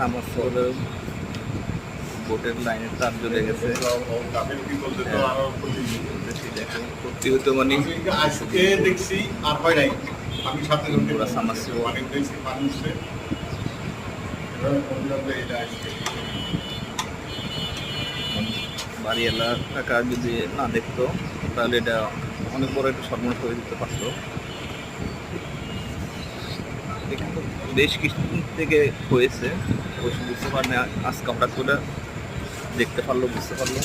Summer বোটের লাইনের তার জ্বলে গেছে। সত্যি হতো মানে আজকে দেখছি আর হয় নাই। আমি সাথে পুরা সামার অনেক দেখছি মানুষে বাড়ি এলাকা যদি না দেখতো তাহলে এটা অনেক বড় একটা সর্বনাশ হয়ে যেতে পারতো। এখানে বেশ কিছুদিন থেকে হয়েছে, অবশ্য বুঝতে পারিনি, আজকে হঠাৎ করে দেখতে পারলো, বুঝতে পারলো।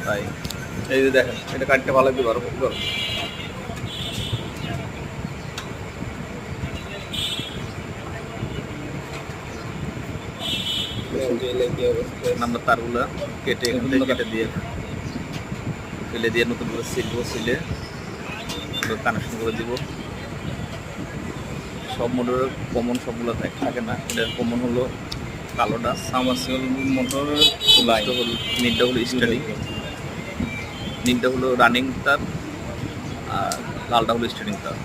তাই এই যে দেখেন, এটা কাটতে ভালো লাগতে পারবো। আমরা তারগুলা কেটে এখান থেকে কেটে দিয়ে ফেলে দিয়ে নতুন করে সিলবো, সিলে কানেকশন করে দিব। সব মোটরের কমন সবগুলো থাকে না, এটার কমন হলো কালোটা সাবমার্সিবল মোটরের লাইন হলো, নীলটা হলো স্টার্টিং, নীলটা হলো রানিং তার, আর লালটা হলো স্টার্টিং তার।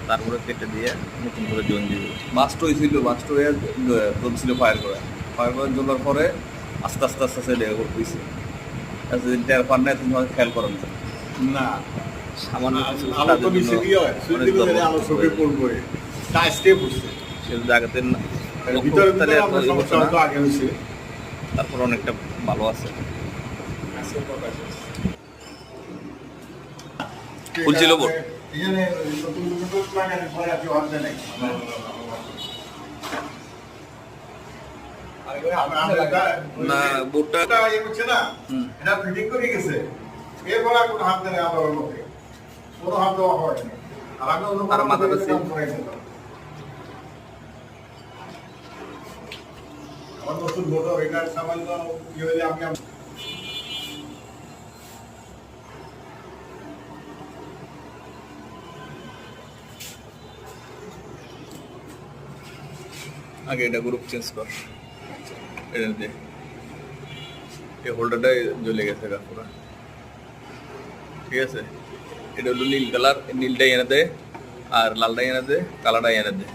তারপরে কেটে দিয়ে নতুন করে জয়েন দিব। বাস্ট হয়েছিল, বাস্ট হয়ে জ্বলছিল ফায়ার করে জ্বলার পরে আস্তে আস্তে আস্তে আস্তে লেগে করতেছে। টের পান না, তুমি খেয়াল করেন না, সামান্য কিছু আলো তো নিচে দিয়ে হয়, অনেক সুইচ দিলে আলো চোখে দরকার। পড়বে, তা আজকে বুঝছে সে জায়গাতে ভিতরে ভিতরে আপনার সমস্যা হয়তো আগে হয়েছে। তারপর অনেকটা ভালো আছে। খুলছিল বোর্ড এখানে নতুন নতুন লাগানোর পরে আপনি অর্ধে নাই না, বোর্ডটা হচ্ছে না, এটা ফিটিং করে গেছে, এরপর আর কোনো হাত দেয় না, আমার মধ্যে কোনো হাত দেওয়া হয় না। আর আমি অন্য আর মাথাটা আমার নতুন মোটর, এটার সামান্য ইয়ে হলে আমি আগে এটা গ্রুপ চেঞ্জ কর। এটা দিয়ে এই হোল্ডারটাই জ্বলে গেছে গা পুরো, ঠিক আছে। এটা হলো নীল কালার, নীলটাই এনে দে, আর লালটাই এনে দে, কালারটাই এনে দে।